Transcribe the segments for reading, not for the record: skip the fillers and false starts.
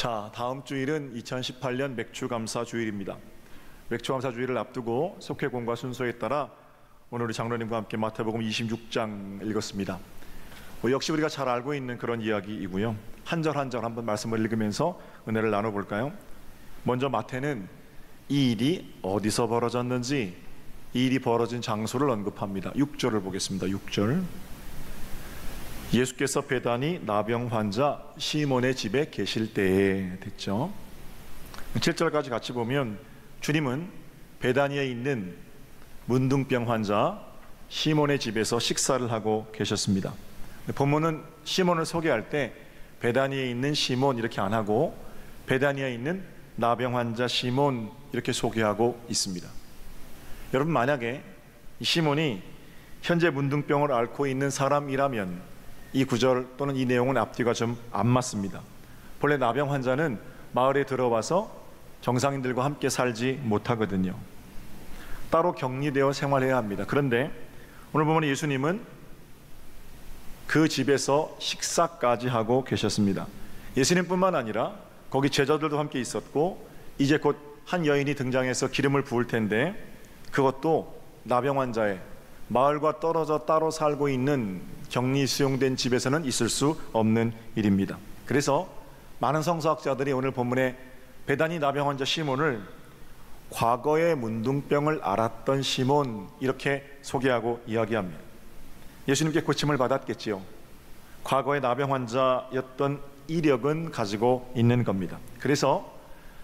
자, 다음 주일은 2018년 맥주감사주일입니다. 맥주감사주일을 앞두고 속회공과 순서에 따라 오늘 우리 장로님과 함께 마태복음 26장 읽었습니다. 역시 우리가 잘 알고 있는 그런 이야기이고요. 한 절 한 절 한번 말씀을 읽으면서 은혜를 나눠볼까요? 먼저 마태는 이 일이 어디서 벌어졌는지, 이 일이 벌어진 장소를 언급합니다. 6절을 보겠습니다. 6절. 예수께서 베다니 나병 환자 시몬의 집에 계실 때에 됐죠. 7절까지 같이 보면 주님은 베다니에 있는 문둥병 환자 시몬의 집에서 식사를 하고 계셨습니다. 본문은 시몬을 소개할 때 베다니에 있는 시몬 이렇게 안 하고 베다니에 있는 나병 환자 시몬 이렇게 소개하고 있습니다. 여러분, 만약에 이 시몬이 현재 문둥병을 앓고 있는 사람이라면 이 구절 또는 이 내용은 앞뒤가 좀 안 맞습니다. 본래 나병 환자는 마을에 들어와서 정상인들과 함께 살지 못하거든요. 따로 격리되어 생활해야 합니다. 그런데 오늘 보면 예수님은 그 집에서 식사까지 하고 계셨습니다. 예수님뿐만 아니라 거기 제자들도 함께 있었고, 이제 곧 한 여인이 등장해서 기름을 부을 텐데 그것도 나병 환자의 마을과 떨어져 따로 살고 있는 격리 수용된 집에서는 있을 수 없는 일입니다. 그래서 많은 성서학자들이 오늘 본문에 베다니 나병 환자 시몬을 과거의 문둥병을 앓았던 시몬 이렇게 소개하고 이야기합니다. 예수님께 고침을 받았겠지요. 과거의 나병 환자였던 이력은 가지고 있는 겁니다. 그래서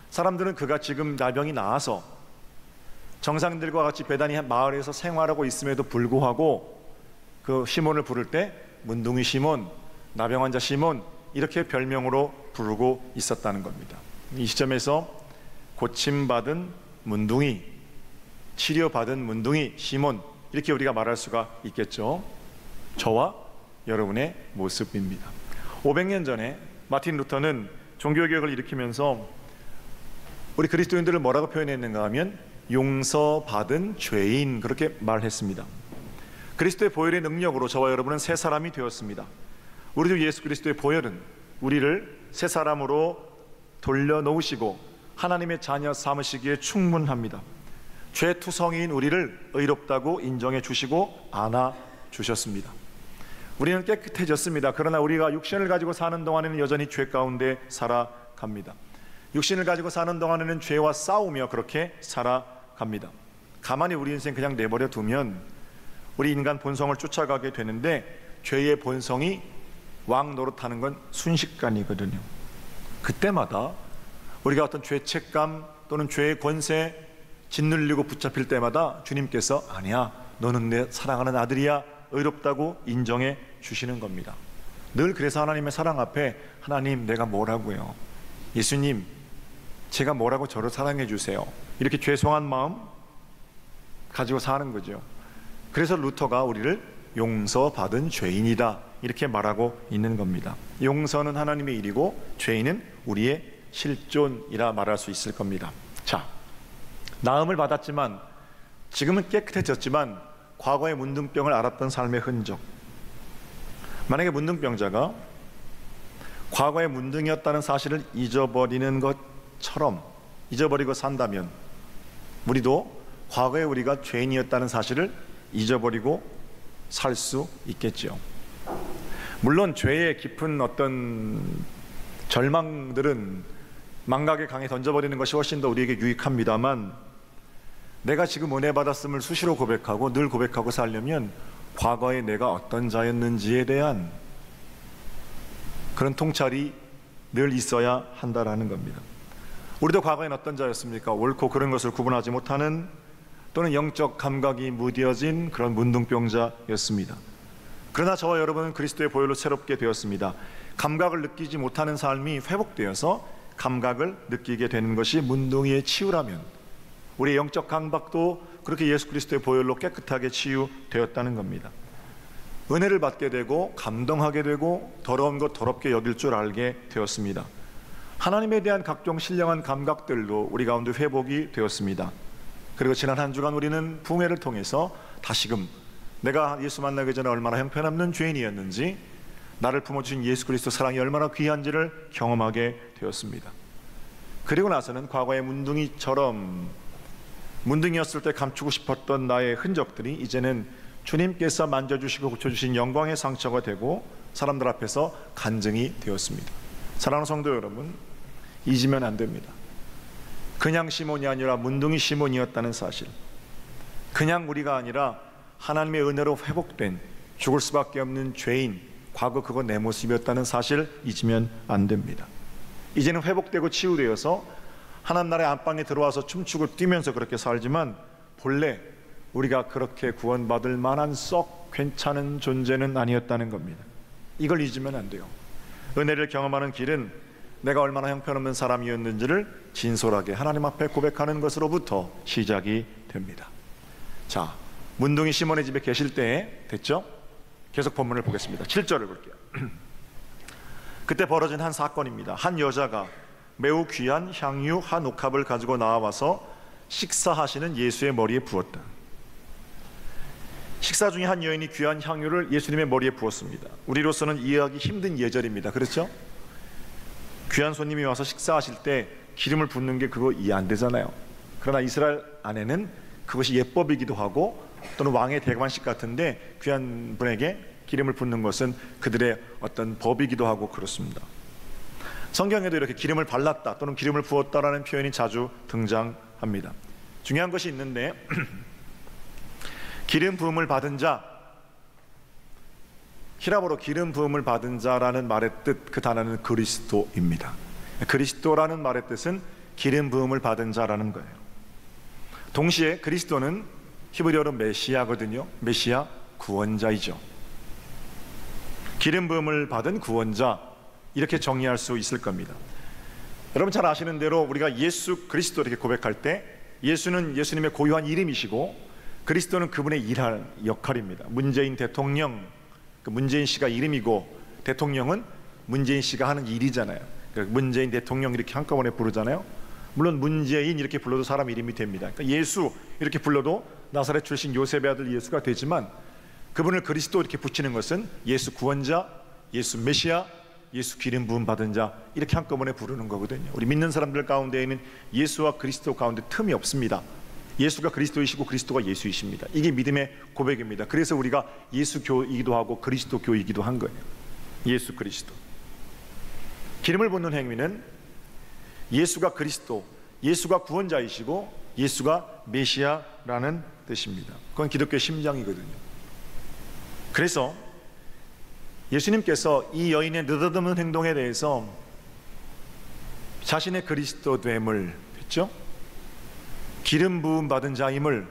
사람들은 그가 지금 나병이 나아서 정상들과 같이 베다니 마을에서 생활하고 있음에도 불구하고 그 시몬을 부를 때 문둥이 시몬, 나병 환자 시몬 이렇게 별명으로 부르고 있었다는 겁니다. 이 시점에서 고침받은 문둥이, 치료받은 문둥이 시몬 이렇게 우리가 말할 수가 있겠죠. 저와 여러분의 모습입니다. 500년 전에 마틴 루터는 종교개혁을 일으키면서 우리 그리스도인들을 뭐라고 표현했는가 하면 용서받은 죄인 그렇게 말했습니다. 그리스도의 보혈의 능력으로 저와 여러분은 새 사람이 되었습니다. 우리 주 예수 그리스도의 보혈은 우리를 새 사람으로 돌려놓으시고 하나님의 자녀 삼으시기에 충분합니다. 죄투성이인 우리를 의롭다고 인정해 주시고 안아 주셨습니다. 우리는 깨끗해졌습니다. 그러나 우리가 육신을 가지고 사는 동안에는 여전히 죄 가운데 살아갑니다. 육신을 가지고 사는 동안에는 죄와 싸우며 그렇게 살아갑니다. 가만히 우리 인생 그냥 내버려 두면 우리 인간 본성을 쫓아가게 되는데 죄의 본성이 왕 노릇하는 건 순식간이거든요. 그때마다 우리가 어떤 죄책감 또는 죄의 권세 짓눌리고 붙잡힐 때마다 주님께서 아니야, 너는 내 사랑하는 아들이야, 의롭다고 인정해 주시는 겁니다. 늘 그래서 하나님의 사랑 앞에 하나님 내가 뭐라고요? 예수님 제가 뭐라고 저를 사랑해 주세요. 이렇게 죄송한 마음 가지고 사는 거죠. 그래서 루터가 우리를 용서받은 죄인이다 이렇게 말하고 있는 겁니다. 용서는 하나님의 일이고 죄인은 우리의 실존이라 말할 수 있을 겁니다. 자, 나음을 받았지만 지금은 깨끗해졌지만 과거의 문둥병을 앓았던 삶의 흔적, 만약에 문둥병자가 과거의 문둥이었다는 사실을 잊어버리는 것처럼 잊어버리고 산다면 우리도 과거에 우리가 죄인이었다는 사실을 잊어버리고 살 수 있겠죠. 물론 죄의 깊은 어떤 절망들은 망각의 강에 던져버리는 것이 훨씬 더 우리에게 유익합니다만, 내가 지금 은혜 받았음을 수시로 고백하고 늘 고백하고 살려면 과거에 내가 어떤 자였는지에 대한 그런 통찰이 늘 있어야 한다라는 겁니다. 우리도 과거엔 어떤 자였습니까? 옳고 그런 것을 구분하지 못하는 또는 영적 감각이 무뎌진 그런 문둥병자였습니다. 그러나 저와 여러분은 그리스도의 보혈로 새롭게 되었습니다. 감각을 느끼지 못하는 삶이 회복되어서 감각을 느끼게 되는 것이 문둥이의 치유라면 우리의 영적 감각도 그렇게 예수 그리스도의 보혈로 깨끗하게 치유되었다는 겁니다. 은혜를 받게 되고 감동하게 되고 더러운 것 더럽게 여길 줄 알게 되었습니다. 하나님에 대한 각종 신령한 감각들도 우리 가운데 회복이 되었습니다. 그리고 지난 한 주간 우리는 부흥회를 통해서 다시금 내가 예수 만나기 전에 얼마나 형편없는 죄인이었는지, 나를 품어주신 예수 그리스도 사랑이 얼마나 귀한지를 경험하게 되었습니다. 그리고 나서는 과거의 문둥이처럼 문둥이였을 때 감추고 싶었던 나의 흔적들이 이제는 주님께서 만져주시고 고쳐주신 영광의 상처가 되고 사람들 앞에서 간증이 되었습니다. 사랑하는 성도 여러분, 잊으면 안 됩니다. 그냥 시몬이 아니라 문둥이 시몬이었다는 사실, 그냥 우리가 아니라 하나님의 은혜로 회복된 죽을 수밖에 없는 죄인, 과거 그거 내 모습이었다는 사실 잊으면 안 됩니다. 이제는 회복되고 치유되어서 하나님 나라의 안방에 들어와서 춤추고 뛰면서 그렇게 살지만 본래 우리가 그렇게 구원받을 만한 썩 괜찮은 존재는 아니었다는 겁니다. 이걸 잊으면 안 돼요. 은혜를 경험하는 길은 내가 얼마나 형편없는 사람이었는지를 진솔하게 하나님 앞에 고백하는 것으로부터 시작이 됩니다. 자, 문둥이 시몬의 집에 계실 때에 됐죠? 계속 본문을 보겠습니다. 7절을 볼게요. 그때 벌어진 한 사건입니다. 한 여자가 매우 귀한 향유 한 옥합을 가지고 나와서 식사하시는 예수의 머리에 부었다. 식사 중에 한 여인이 귀한 향유를 예수님의 머리에 부었습니다. 우리로서는 이해하기 힘든 예절입니다. 그렇죠? 귀한 손님이 와서 식사하실 때 기름을 붓는 게 그거 이해 안 되잖아요. 그러나 이스라엘 안에는 그것이 예법이기도 하고 또는 왕의 대관식 같은데 귀한 분에게 기름을 붓는 것은 그들의 어떤 법이기도 하고 그렇습니다. 성경에도 이렇게 기름을 발랐다 또는 기름을 부었다라는 표현이 자주 등장합니다. 중요한 것이 있는데 기름 부음을 받은 자, 히라보로 기름 부음을 받은 자라는 말의 뜻, 그 단어는 그리스도입니다. 그리스도라는 말의 뜻은 기름 부음을 받은 자라는 거예요. 동시에 그리스도는 히브리어로 메시아거든요. 메시아, 구원자이죠. 기름 부음을 받은 구원자, 이렇게 정의할 수 있을 겁니다. 여러분 잘 아시는 대로 우리가 예수 그리스도 이렇게 고백할 때 예수는 예수님의 고유한 이름이시고 그리스도는 그분의 일할 역할입니다. 문재인 대통령, 문재인 씨가 이름이고 대통령은 문재인 씨가 하는 일이잖아요. 문재인 대통령 이렇게 한꺼번에 부르잖아요. 물론 문재인 이렇게 불러도 사람 이름이 됩니다. 그러니까 예수 이렇게 불러도 나사렛 출신 요셉의 아들 예수가 되지만 그분을 그리스도 이렇게 붙이는 것은 예수 구원자, 예수 메시아, 예수 기름 부음 받은 자, 이렇게 한꺼번에 부르는 거거든요. 우리 믿는 사람들 가운데에는 예수와 그리스도 가운데 틈이 없습니다. 예수가 그리스도이시고 그리스도가 예수이십니다. 이게 믿음의 고백입니다. 그래서 우리가 예수교이기도 하고 그리스도교이기도 한 거예요. 예수 그리스도. 기름을 붓는 행위는 예수가 그리스도, 예수가 구원자이시고 예수가 메시아라는 뜻입니다. 그건 기독교의 심장이거든요. 그래서 예수님께서 이 여인의 느닷없는 행동에 대해서 자신의 그리스도됨을, 됐죠? 기름 부음 받은 자임을,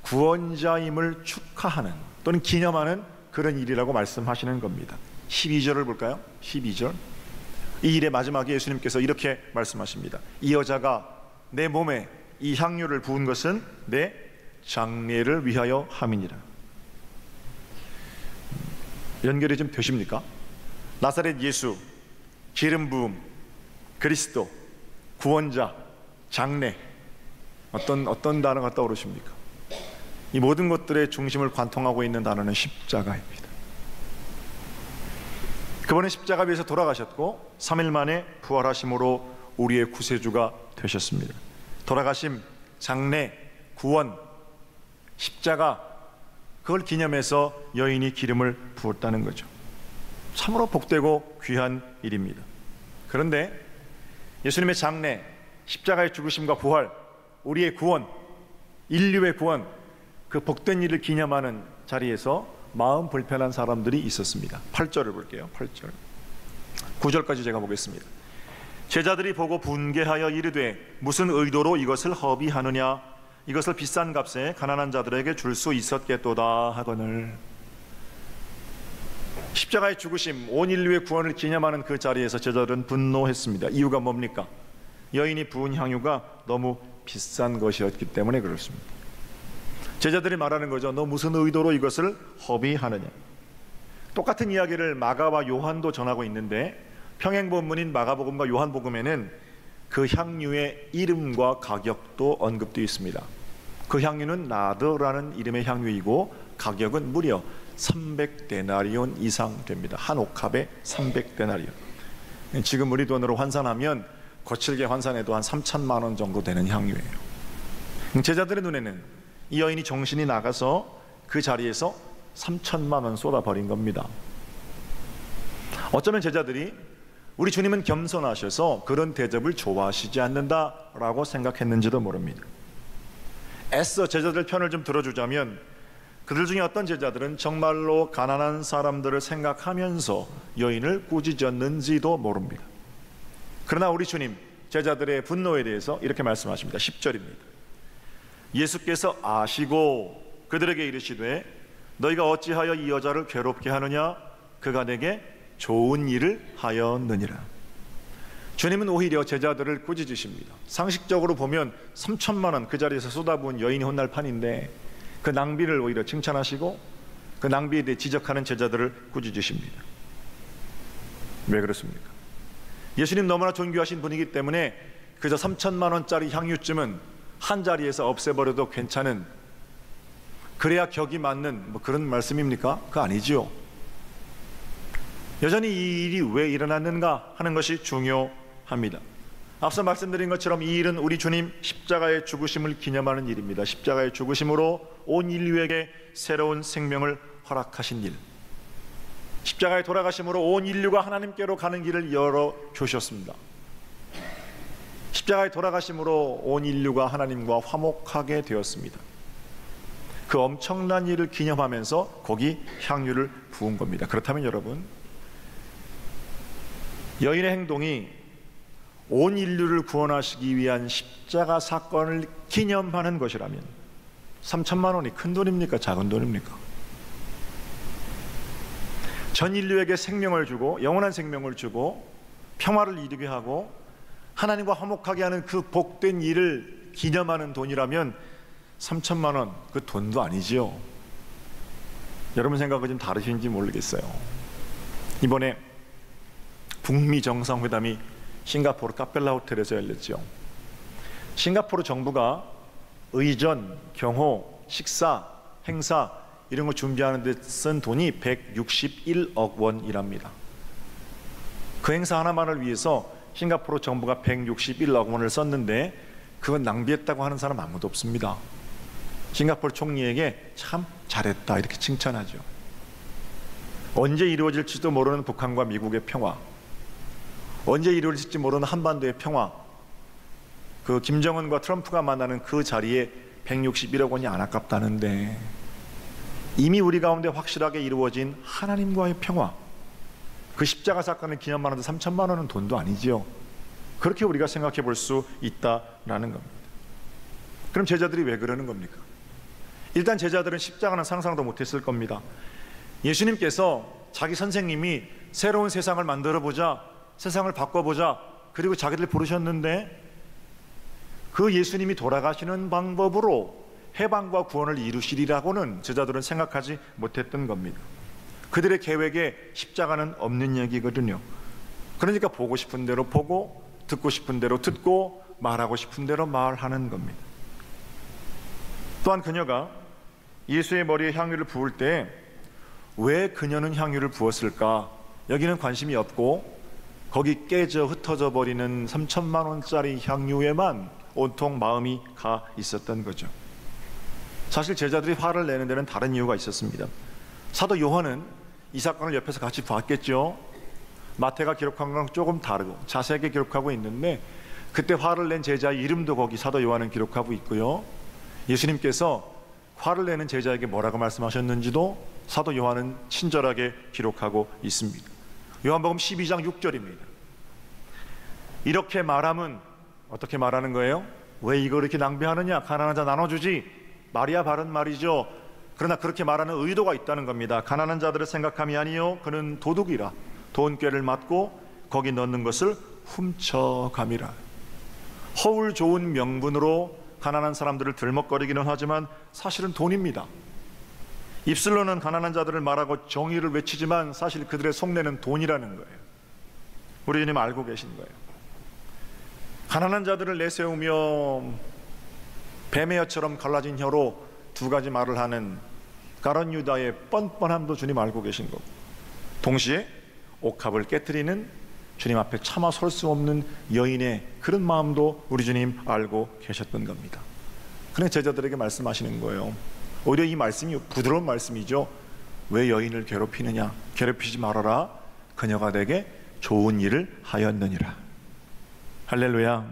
구원자임을 축하하는 또는 기념하는 그런 일이라고 말씀하시는 겁니다. 12절을 볼까요? 12절. 이 일의 마지막에 예수님께서 이렇게 말씀하십니다. 이 여자가 내 몸에 이 향유를 부은 것은 내 장례를 위하여 함이니라. 연결이 좀 되십니까? 나사렛 예수, 기름 부음, 그리스도, 구원자, 장례, 어떤 단어가 떠오르십니까? 이 모든 것들의 중심을 관통하고 있는 단어는 십자가입니다. 그분은 십자가 위에서 돌아가셨고 3일 만에 부활하심으로 우리의 구세주가 되셨습니다. 돌아가심, 장례, 구원, 십자가, 그걸 기념해서 여인이 기름을 부었다는 거죠. 참으로 복되고 귀한 일입니다. 그런데 예수님의 장례, 십자가의 죽으심과 부활, 우리의 구원, 인류의 구원, 그 복된 일을 기념하는 자리에서 마음 불편한 사람들이 있었습니다. 8절을 볼게요. 8절. 9절까지 제가 보겠습니다. 제자들이 보고 분개하여 이르되 무슨 의도로 이것을 허비하느냐, 이것을 비싼 값에 가난한 자들에게 줄 수 있었겠도다 하거늘. 십자가의 죽으심, 온 인류의 구원을 기념하는 그 자리에서 제자들은 분노했습니다. 이유가 뭡니까? 여인이 부은 향유가 너무 비싼 것이었기 때문에 그렇습니다. 제자들이 말하는 거죠. 너 무슨 의도로 이것을 허비하느냐. 똑같은 이야기를 마가와 요한도 전하고 있는데 평행본문인 마가복음과 요한복음에는 그 향유의 이름과 가격도 언급되어 있습니다. 그 향유는 나드라는 이름의 향유이고 가격은 무려 300데나리온 이상 됩니다. 한 옥합에 300데나리온. 지금 우리 돈으로 환산하면 거칠게 환산해도 한 3천만 원 정도 되는 향유예요. 제자들의 눈에는 이 여인이 정신이 나가서 그 자리에서 3천만 원 쏟아버린 겁니다. 어쩌면 제자들이 우리 주님은 겸손하셔서 그런 대접을 좋아하시지 않는다라고 생각했는지도 모릅니다. 애써 제자들 편을 좀 들어주자면 그들 중에 어떤 제자들은 정말로 가난한 사람들을 생각하면서 여인을 꾸짖었는지도 모릅니다. 그러나 우리 주님 제자들의 분노에 대해서 이렇게 말씀하십니다. 10절입니다. 예수께서 아시고 그들에게 이르시되 너희가 어찌하여 이 여자를 괴롭게 하느냐? 그가 내게 좋은 일을 하였느니라. 주님은 오히려 제자들을 꾸짖으십니다. 상식적으로 보면 3천만 원 그 자리에서 쏟아부은 여인이 혼날 판인데 그 낭비를 오히려 칭찬하시고 그 낭비에 대해 지적하는 제자들을 꾸짖으십니다. 왜 그렇습니까? 예수님 너무나 존귀하신 분이기 때문에 그저 3천만 원짜리 향유쯤은 한 자리에서 없애버려도 괜찮은, 그래야 격이 맞는 그런 말씀입니까? 그거 아니지요. 여전히 이 일이 왜 일어났는가 하는 것이 중요합니다. 앞서 말씀드린 것처럼 이 일은 우리 주님 십자가의 죽으심을 기념하는 일입니다. 십자가의 죽으심으로 온 인류에게 새로운 생명을 허락하신 일, 십자가의 돌아가심으로 온 인류가 하나님께로 가는 길을 열어주셨습니다. 십자가의 돌아가심으로 온 인류가 하나님과 화목하게 되었습니다. 그 엄청난 일을 기념하면서 거기 향유를 부은 겁니다. 그렇다면 여러분, 여인의 행동이 온 인류를 구원하시기 위한 십자가 사건을 기념하는 것이라면 3천만 원이 큰 돈입니까? 작은 돈입니까? 전 인류에게 생명을 주고 영원한 생명을 주고 평화를 이루게 하고 하나님과 화목하게 하는 그 복된 일을 기념하는 돈이라면 3천만 원, 그 돈도 아니지요. 여러분 생각은 좀 다르신지 모르겠어요. 이번에 북미 정상회담이 싱가포르 카펠라 호텔에서 열렸죠. 싱가포르 정부가 의전, 경호, 식사, 행사 이런 거 준비하는 데 쓴 돈이 161억 원이랍니다. 그 행사 하나만을 위해서 싱가포르 정부가 161억 원을 썼는데 그건 낭비했다고 하는 사람 아무도 없습니다. 싱가포르 총리에게 참 잘했다 이렇게 칭찬하죠. 언제 이루어질지도 모르는 북한과 미국의 평화, 언제 이루어질지 모르는 한반도의 평화, 그 김정은과 트럼프가 만나는 그 자리에 161억 원이 안 아깝다는데 이미 우리 가운데 확실하게 이루어진 하나님과의 평화, 그 십자가 사건을 기념하는데 3천만 원은 돈도 아니지요. 그렇게 우리가 생각해 볼 수 있다라는 겁니다. 그럼 제자들이 왜 그러는 겁니까? 일단 제자들은 십자가는 상상도 못했을 겁니다. 예수님께서 자기 선생님이 새로운 세상을 만들어보자, 세상을 바꿔보자, 그리고 자기들 부르셨는데 그 예수님이 돌아가시는 방법으로 해방과 구원을 이루시리라고는 제자들은 생각하지 못했던 겁니다. 그들의 계획에 십자가는 없는 얘기거든요. 그러니까 보고 싶은 대로 보고 듣고 싶은 대로 듣고 말하고 싶은 대로 말하는 겁니다. 또한 그녀가 예수의 머리에 향유를 부을 때 왜 그녀는 향유를 부었을까? 여기는 관심이 없고 거기 깨져 흩어져 버리는 3천만 원짜리 향유에만 온통 마음이 가 있었던 거죠. 사실 제자들이 화를 내는 데는 다른 이유가 있었습니다. 사도 요한은 이 사건을 옆에서 같이 봤겠죠. 마태가 기록한 거랑 조금 다르고 자세하게 기록하고 있는데 그때 화를 낸 제자의 이름도 거기 사도 요한은 기록하고 있고요. 예수님께서 화를 내는 제자에게 뭐라고 말씀하셨는지도 사도 요한은 친절하게 기록하고 있습니다. 요한복음 12장 6절입니다. 이렇게 말함은 어떻게 말하는 거예요? 왜 이걸 이렇게 낭비하느냐? 가난한 자 나눠주지. 말이야 바른 말이죠. 그러나 그렇게 말하는 의도가 있다는 겁니다. 가난한 자들을 생각함이 아니요 그는 도둑이라 돈꾀를 맞고 거기 넣는 것을 훔쳐감이라. 허울 좋은 명분으로 가난한 사람들을 들먹거리기는 하지만 사실은 돈입니다. 입술로는 가난한 자들을 말하고 정의를 외치지만 사실 그들의 속내는 돈이라는 거예요. 우리 주님 알고 계신 거예요. 가난한 자들을 내세우며 뱀의 혀처럼 갈라진 혀로 두 가지 말을 하는 가룟 유다의 뻔뻔함도 주님 알고 계신 거고, 동시에 옥합을 깨트리는 주님 앞에 차마 설 수 없는 여인의 그런 마음도 우리 주님 알고 계셨던 겁니다. 그래서 제자들에게 말씀하시는 거예요. 오히려 이 말씀이 부드러운 말씀이죠. 왜 여인을 괴롭히느냐? 괴롭히지 말아라. 그녀가 내게 좋은 일을 하였느니라. 할렐루야.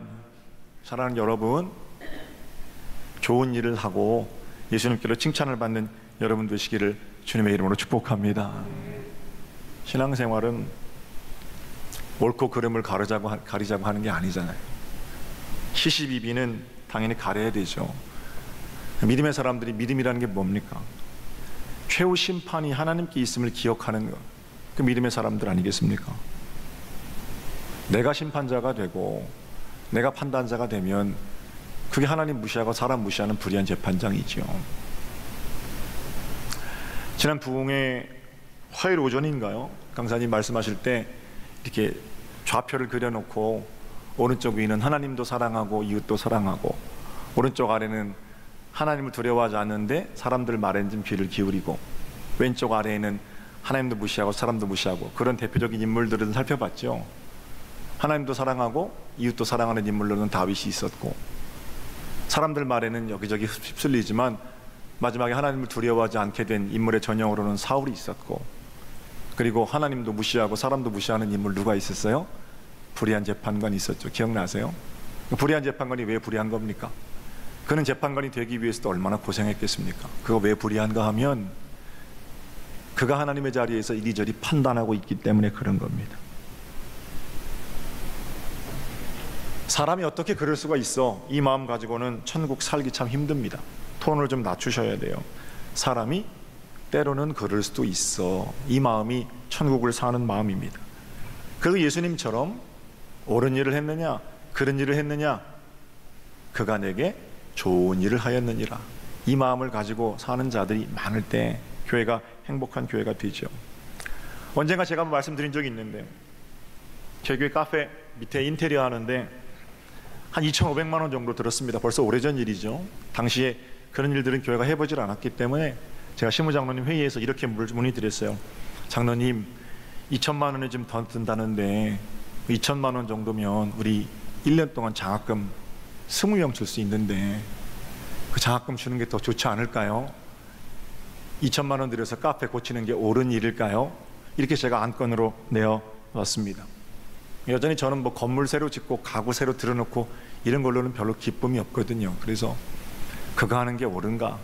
사랑하는 여러분, 좋은 일을 하고 예수님께로 칭찬을 받는 여러분 되시기를 주님의 이름으로 축복합니다. 신앙생활은 옳고 그름을 가리자고 하는 게 아니잖아요. 시시비비는 당연히 가려야 되죠. 믿음의 사람들이, 믿음이라는 게 뭡니까? 최후 심판이 하나님께 있음을 기억하는 것, 그 믿음의 사람들 아니겠습니까? 내가 심판자가 되고 내가 판단자가 되면 그게 하나님 무시하고 사람 무시하는 불의한 재판장이죠. 지난 부흥회 화요일 오전인가요? 강사님 말씀하실 때 이렇게 좌표를 그려놓고 오른쪽 위는 하나님도 사랑하고 이웃도 사랑하고, 오른쪽 아래는 하나님을 두려워하지 않는데 사람들 말에는 좀 귀를 기울이고, 왼쪽 아래에는 하나님도 무시하고 사람도 무시하고, 그런 대표적인 인물들을 살펴봤죠. 하나님도 사랑하고 이웃도 사랑하는 인물로는 다윗이 있었고, 사람들 말에는 여기저기 휩쓸리지만 마지막에 하나님을 두려워하지 않게 된 인물의 전형으로는 사울이 있었고, 그리고 하나님도 무시하고 사람도 무시하는 인물 누가 있었어요? 불의한 재판관이 있었죠. 기억나세요? 불의한 재판관이 왜 불의한 겁니까? 그는 재판관이 되기 위해서도 얼마나 고생했겠습니까? 그거 왜 불의한가 하면 그가 하나님의 자리에서 이리저리 판단하고 있기 때문에 그런 겁니다. 사람이 어떻게 그럴 수가 있어? 이 마음 가지고는 천국 살기 참 힘듭니다. 톤을 좀 낮추셔야 돼요. 사람이 때로는 그럴 수도 있어. 이 마음이 천국을 사는 마음입니다. 그리고 예수님처럼 옳은 일을 했느냐, 그런 일을 했느냐, 그가 내게 좋은 일을 하였느니라. 이 마음을 가지고 사는 자들이 많을 때 교회가 행복한 교회가 되죠. 언젠가 제가 한번 말씀드린 적이 있는데, 제 교회 카페 밑에 인테리어 하는데 한 2,500만 원 정도 들었습니다. 벌써 오래전 일이죠. 당시에 그런 일들은 교회가 해보질 않았기 때문에 제가 시무장로님 회의에서 이렇게 문의드렸어요. 장로님, 2천만 원이 좀 더 든다는데 2천만 원 정도면 우리 1년 동안 장학금 20명 줄 수 있는데 그 장학금 주는 게 더 좋지 않을까요? 2천만 원 들여서 카페 고치는 게 옳은 일일까요? 이렇게 제가 안건으로 내어왔습니다. 여전히 저는 뭐 건물 새로 짓고 가구 새로 들어놓고 이런 걸로는 별로 기쁨이 없거든요. 그래서 그거 하는 게 옳은가?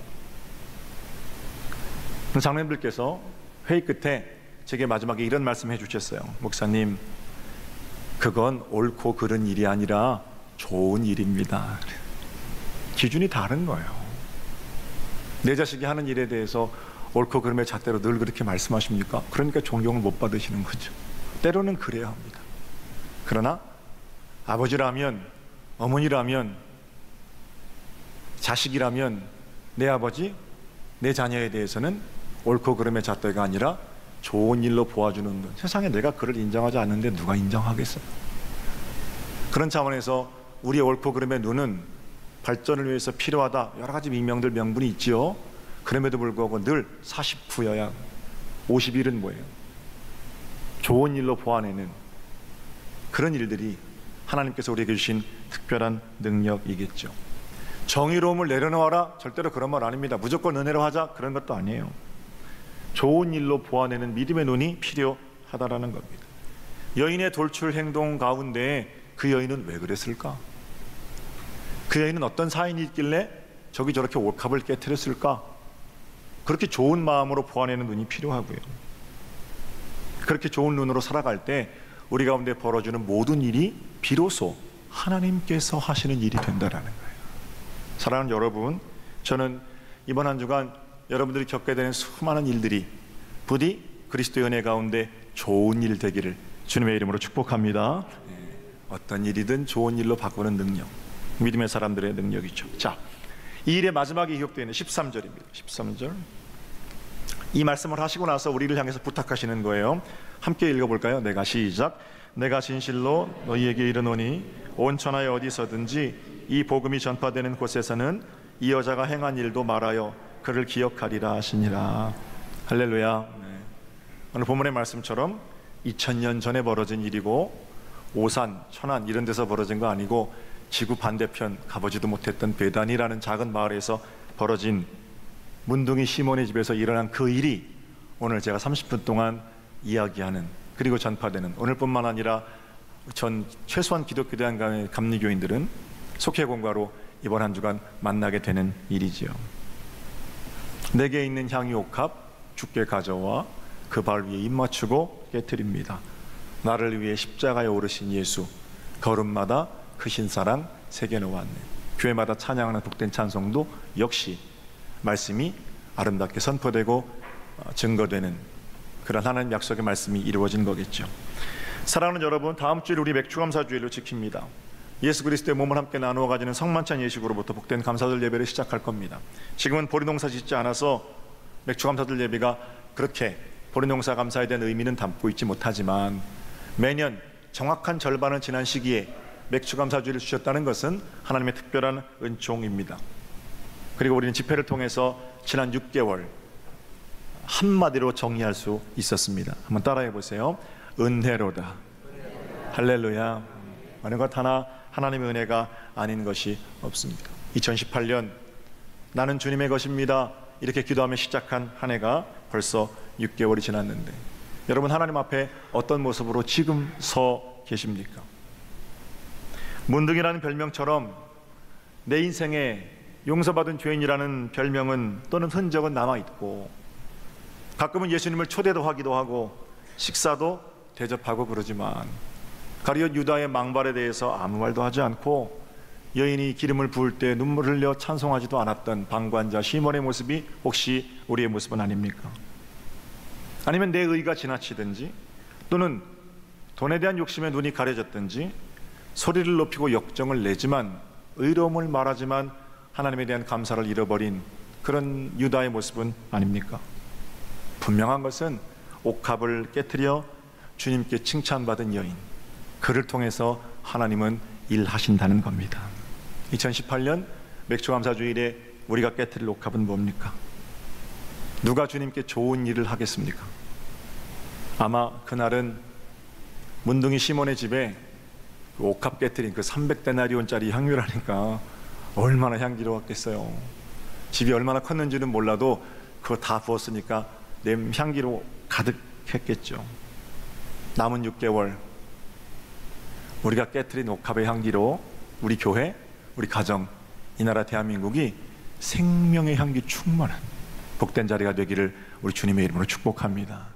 장로님들께서 회의 끝에 제게 마지막에 이런 말씀 해주셨어요. 목사님, 그건 옳고 그른 일이 아니라 좋은 일입니다. 기준이 다른 거예요. 내 자식이 하는 일에 대해서 옳고 그름의 잣대로 늘 그렇게 말씀하십니까? 그러니까 존경을 못 받으시는 거죠. 때로는 그래야 합니다. 그러나 아버지라면, 어머니라면, 자식이라면 내 아버지, 내 자녀에 대해서는 옳고 그름의 잣대가 아니라 좋은 일로 보아주는 것. 세상에 내가 그를 인정하지 않는데 누가 인정하겠어요? 그런 차원에서 우리의 옳고 그름의 눈은 발전을 위해서 필요하다. 여러 가지 명명들, 명분이 있지요. 그럼에도 불구하고 늘 49여야 50일은 뭐예요? 좋은 일로 보아내는 그런 일들이 하나님께서 우리에게 주신 특별한 능력이겠죠. 정의로움을 내려놓아라, 절대로 그런 말 아닙니다. 무조건 은혜로 하자, 그런 것도 아니에요. 좋은 일로 보아내는 믿음의 눈이 필요하다라는 겁니다. 여인의 돌출 행동 가운데 그 여인은 왜 그랬을까? 그 여인은 어떤 사인이 있길래 저기 저렇게 옥합을 깨트렸을까? 그렇게 좋은 마음으로 보아내는 눈이 필요하고요. 그렇게 좋은 눈으로 살아갈 때 우리 가운데 벌어지는 모든 일이 비로소 하나님께서 하시는 일이 된다라는 거예요. 사랑하는 여러분, 저는 이번 한 주간 여러분들이 겪게 되는 수많은 일들이 부디 그리스도의 은혜 가운데 좋은 일 되기를 주님의 이름으로 축복합니다. 어떤 일이든 좋은 일로 바꾸는 능력, 믿음의 사람들의 능력이죠. 자, 이 일의 마지막에 기록되어 있는 13절입니다. 13절. 이 말씀을 하시고 나서 우리를 향해서 부탁하시는 거예요. 함께 읽어볼까요? 내가 시작. 내가 진실로 너희에게 이르노니 온 천하에 어디서든지 이 복음이 전파되는 곳에서는 이 여자가 행한 일도 말하여 그를 기억하리라 하시니라. 할렐루야. 오늘 본문의 말씀처럼 2000년 전에 벌어진 일이고 오산, 천안 이런 데서 벌어진 거 아니고 지구 반대편 가보지도 못했던 베단이라는 작은 마을에서 벌어진 문둥이 시몬의 집에서 일어난 그 일이 오늘 제가 30분 동안 이야기하는, 그리고 전파되는, 오늘뿐만 아니라 전 최소한 기독교대학의 감리교인들은 속회공과로 이번 한 주간 만나게 되는 일이지요. 내게 있는 향유 옥합 주께 가져와 그 발 위에 입 맞추고 깨트립니다. 나를 위해 십자가에 오르신 예수, 걸음마다 크신 사랑 새겨놓았네. 교회마다 찬양하는 복된 찬송도 역시 말씀이 아름답게 선포되고 증거되는 그런 하나님 약속의 말씀이 이루어진 거겠죠. 사랑하는 여러분, 다음 주일 우리 맥주감사주일로 지킵니다. 예수 그리스도의 몸을 함께 나누어 가지는 성만찬 예식으로부터 복된 감사절 예배를 시작할 겁니다. 지금은 보리농사 짓지 않아서 맥주감사절 예배가 그렇게 보리농사 감사에 대한 의미는 담고 있지 못하지만 매년 정확한 절반을 지난 시기에 맥주감사주일을 주셨다는 것은 하나님의 특별한 은총입니다. 그리고 우리는 집회를 통해서 지난 6개월 한마디로 정의할 수 있었습니다. 한번 따라해 보세요. 은혜로다. 할렐루야. 어느 것 하나 하나님의 은혜가 아닌 것이 없습니다. 2018년 나는 주님의 것입니다, 이렇게 기도하며 시작한 한 해가 벌써 6개월이 지났는데 여러분, 하나님 앞에 어떤 모습으로 지금 서 계십니까? 문둥이라는 별명처럼 내 인생에 용서받은 죄인이라는 별명은 또는 흔적은 남아있고, 가끔은 예수님을 초대도 하기도 하고 식사도 대접하고 그러지만 가룟 유다의 망발에 대해서 아무 말도 하지 않고 여인이 기름을 부을 때 눈물 흘려 찬송하지도 않았던 방관자 시몬의 모습이 혹시 우리의 모습은 아닙니까? 아니면 내 의가 지나치든지 또는 돈에 대한 욕심에 눈이 가려졌든지 소리를 높이고 역정을 내지만 의로움을 말하지만 하나님에 대한 감사를 잃어버린 그런 유다의 모습은 아닙니까? 분명한 것은 옥합을 깨트려 주님께 칭찬받은 여인, 그를 통해서 하나님은 일하신다는 겁니다. 2018년 맥주감사주일에 우리가 깨트릴 옥합은 뭡니까? 누가 주님께 좋은 일을 하겠습니까? 아마 그날은 문둥이 시몬의 집에 그 옥합 깨트린 그 300데나리온짜리 향유라니까 얼마나 향기로웠겠어요. 집이 얼마나 컸는지는 몰라도 그거 다 부었으니까 향기로 가득했겠죠. 남은 6개월 우리가 깨트린 옥합의 향기로 우리 교회, 우리 가정, 이 나라 대한민국이 생명의 향기 충만한 복된 자리가 되기를 우리 주님의 이름으로 축복합니다.